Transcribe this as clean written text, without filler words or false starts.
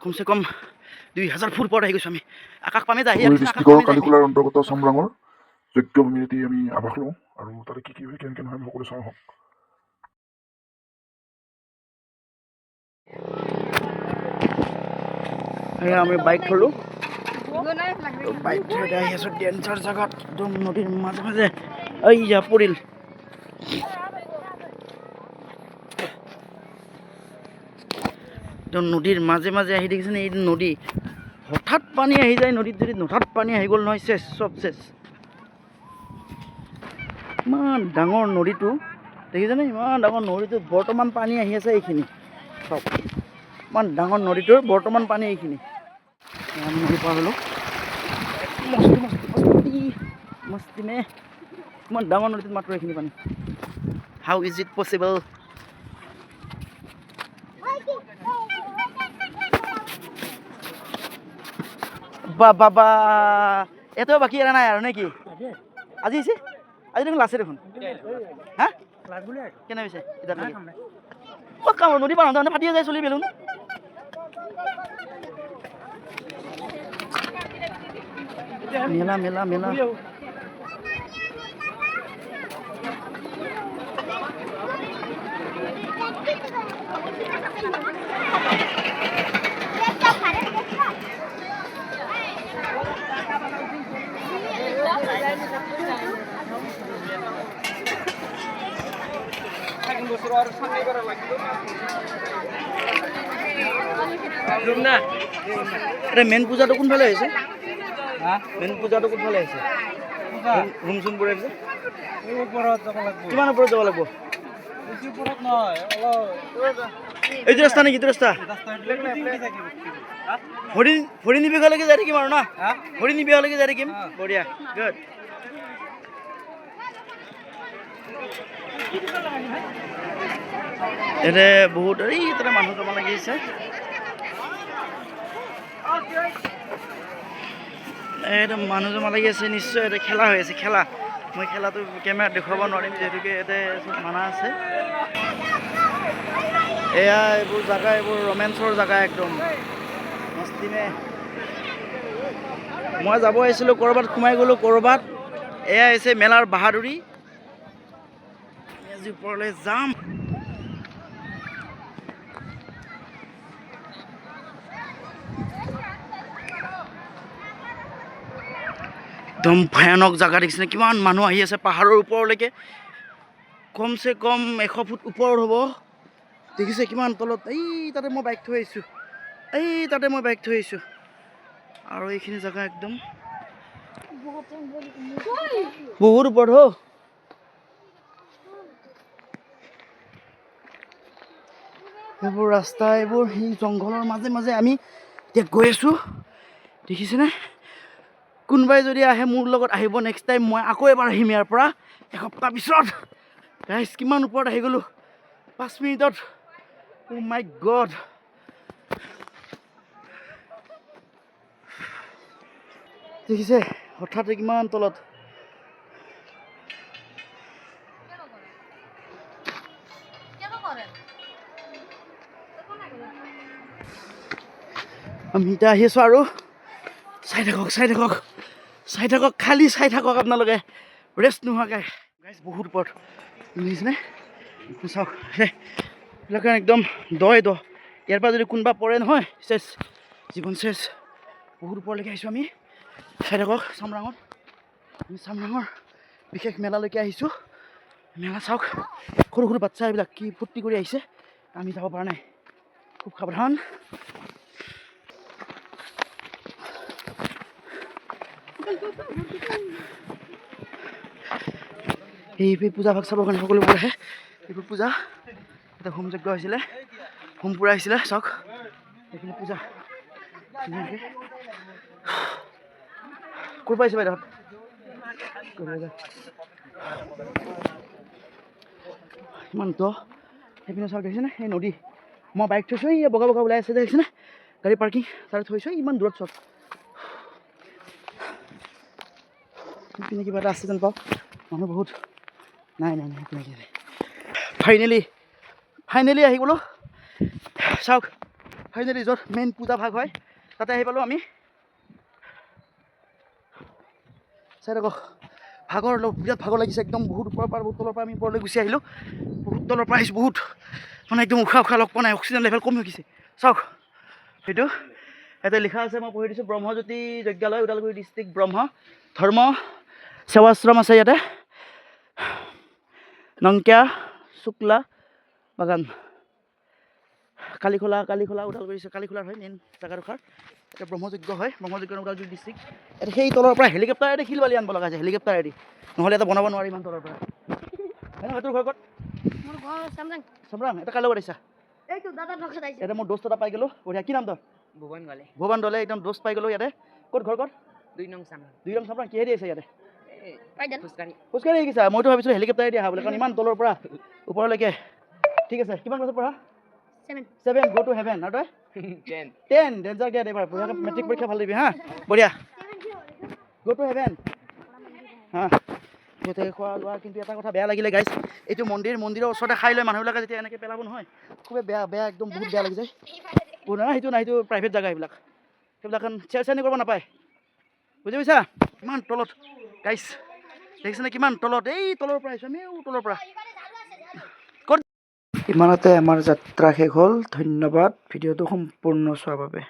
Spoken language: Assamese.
কমসে কম 2000 ফুট পৰ আহি গৈছো আমি আকাশ পামে যাই ডিষ্ট্ৰিক্টৰ কালিকুলাৰ অন্তৰ্গত চামৰাঙৰ যজ্ঞভূমিটি আমি আৱাস লওঁ আৰু তাতে কি হয় কেনেকৈ নহয় আমি সকলো চাওঁ হওক আমি বাইক থলো বাইক থৈ আহি আছো ডেঞ্জাৰ জাগাত একদম নদীৰ মাজে মাজে এইয়া পৰিল নদীৰ মাজে মাজে আহি দেখিছেনে এই নদী হঠাৎ পানী আহি যায় নদীত যদি হঠাৎ পানী আহি গ'ল নহয় চেছ চব চেছ ইমান ডাঙৰ নদীটো দেখিছেনে ইমান ডাঙৰ নদীটো বৰ্তমান পানী আহি আছে এইখিনি চব ইমান ডাঙৰ নদীটোৰ বৰ্তমান পানী এইখিনি আমি নদী পাৰ হ'লোঁ মস্তি মস্তি মস্তি মে ইমান ডাঙৰ নদীটোত মাত্ৰ এইখিনি পানী হাউ ইজ ইট পচিবল বাবা এটাও বাকী এৰা নাই আৰু নে কি আজি হৈছে আজি দেখোন লাষ্টে দেখোন হা কেনে হৈছে ক'ত কাম নদী পাৰ হওঁতে ফাটি যায় চলি বেলুন মেলা মেলা মেলা মেইন পূজাটো কোনফালে হৈছে মেইন পূজাটো কোনফালে হৈছে ৰুম চুম বোৰ কিমান ওপৰত যাব লাগিব এইটো ৰাস্তা নেকি এইটো ৰাস্তা হৰিণী বিঘলৈকে যাই থাকিম আৰু না হৰিণী বিঘলৈকে যাই থাকিম বঢ়িয়া গুড এতে বহুত তাতে মানুহ জমা লাগি আছে এটা মানুহ জমা লাগি আছে নিশ্চয় এটা খেলা হৈ আছে খেলা মই খেলাটো কেমেৰাত দেখুৱাব নোৱাৰিম যিহেতুকে ইয়াতে চব মানা আছে এয়া এইবোৰ জাগা এইবোৰ ৰোমেঞ্চৰ জাগা একদম মস্তিমে মই যাব আহিছিলোঁ ক'ৰবাত সোমাই গ'লোঁ ক'ৰবাত এয়া হৈছে মেলাৰ বাহাদুৰি আজি ওপৰলৈ যাম একদম ভয়ানক জাগা দেখিছেনে কিমান মানুহ আহি আছে পাহাৰৰ ওপৰলৈকে কমচে কম 100 ফুট ওপৰত হ'ব দেখিছে কিমান তলত এই তাতে মই বাইক থৈ আহিছোঁ আৰু এইখিনি জাগা একদম বহুত ওপৰত হ এইবোৰ ৰাস্তা এইবোৰ সেই জংঘলৰ মাজে মাজে আমি এতিয়া গৈ আছোঁ দেখিছেনে কোনোবাই যদি আহে মোৰ লগত আহিব নেক্সট টাইম মই আকৌ এবাৰ আহিম ইয়াৰ পৰা এসপ্তাহ পিছত গাইজ কিমান ওপৰত আহি গ'লোঁ 5 মিনিটত অ' মাই গড দেখিছে হঠাৎ কিমান তলত আমি এতিয়া আহি আছোঁ আৰু চাই থাকক খালি চাই থাকক আপোনালোকে ৰেষ্ট নোহোৱাকৈ গাইজ বহুত ওপৰত বুজিছেনে চাওক এইবিলাক একদম দ ইয়াৰ পৰা যদি কোনোবা পৰে নহয় চেছ জীৱন চেছ বহুত ওপৰলৈকে আহিছোঁ আমি চাই থাকক চামৰাঙত আমি চামৰাঙৰ বিশেষ মেলালৈকে আহিছোঁ মেলা চাওক সৰু সৰু বাচ্চা এইবিলাক কি ফূৰ্তি কৰি আহিছে আমি যাব পৰা নাই খুব সাৱধান এই পূজা ভাগ চাবৰ কাৰণে সকলোবোৰ আহে এইবোৰ পূজা এটা হোম যজ্ঞ হৈছিলে হোম পুৰা আহিছিলে চাওক এইখিনি পূজা ক'ৰ পাইছে বাইদেউহঁত ইমান দ সেইপিনে চাওক দেখিছেনে এই নদী মই বাইক থৈছোঁ এই বগা বগা ওলাই আছে দেখিছেনে গাড়ী পাৰ্কিং তাতে থৈছোঁ ইমান দূৰত চাওক সেইপিনে কিবা এটা আছে যেন পাওঁ মানুহ বহুত নাই সেইপিনে ফাইনেলি ফাইনেলি আহি গ'লোঁ চাওক ফাইনেলি য'ত মেইন পূজা ভাগ হয় তাতে আহি পালোঁ আমি চাই থাকক ভাগৰ বিৰাট ভাগৰ লাগিছে একদম বহুত ওপৰৰ পৰা বহুত তলৰ পৰা আমি ওপৰলৈ গুচি আহিলোঁ বহুত তলৰ পৰা আহিছোঁ বহুত মানে একদম উশাহ উশাহ লগ পোৱা নাই অক্সিজেন লেভেল কমি গৈছে চাওক সেইটো ইয়াতে লিখা আছে মই পঢ়ি দিছোঁ ব্ৰহ্মজ্যোতি যজ্ঞালয় ওদালগুৰি ডিষ্ট্ৰিক্ট ব্ৰহ্ম ধৰ্ম সেৱাশ্ৰম আছে ইয়াতে নংকিয়া শুক্লা বাগান কালিখোলা ওদালগুৰি কালিখোলাৰ হয় মেইন জেগাডোখৰ এতিয়া ব্ৰহ্মযজ্ঞ হয় ব্ৰহ্মযজ্ঞ ওদালগুৰি ডিষ্ট্ৰিক্ট এতিয়া সেই তলৰ পৰা হেলিকপ্টাৰেদি শিল বালি আনিব লগা আছে হেলিকপ্টাৰেদি নহ'লে এটা বনাব নোৱাৰি ইমান তলৰ পৰা হয় তোৰ ঘৰ ক'ত মোৰ ঘৰ চামৰাং চামৰাং এটা কাৰ লগত আহিছা এইটো দাদা নখত আহিছে ইয়াতে মোৰ দোস্ত এটা পাই গ'লোঁ বঢ়িয়া কি নাম তোৰ ভুৱন দলে একদম দোস্ত পাই গ'লোঁ ইয়াতে ক'ত ঘৰ ক'ত 2 নং চামৰাং 2 নং চামৰাং কিহেদি আছে ইয়াতে পাইডাল খোজকাঢ়ি আহিছা মইতো ভাবিছিলোঁ হেলিকপ্টাৰেদি আহা বোলে কাৰণ ইমান তলৰ পৰা ওপৰলৈকে ঠিক আছে কিমান বছৰ পঢ়া 7 go to heaven আৰু তই 10 ডেঞ্জাৰ গেট এবাৰ বঢ়িয়াকৈ মেট্ৰিক পৰীক্ষা ভাল দিবি হা বঢ়িয়া go to heaven হা গোটেই খোৱা লোৱা কিন্তু এটা কথা বেয়া লাগিলে গাইছ এইটো মন্দিৰৰ ওচৰতে খাই লৈ মানুহবিলাকে যেতিয়া এনেকৈ পেলাব নহয় খুবেই বেয়া একদম বহুত বেয়া লাগি যায় সেইটো নাই সেইটো প্ৰাইভেট জেগা সেইবিলাখন চেৰ কৰিব নাপায় বুজি পাইছা কিমান তলত গাইছ দেখিছেনে কিমান তলত এই তলৰ পৰা আহিছোঁ আমি তলৰ পৰা ইমানতে আমাৰ যাত্ৰা শেষ হ'ল ধন্যবাদ ভিডিঅ'টো সম্পূৰ্ণ চোৱাৰ বাবে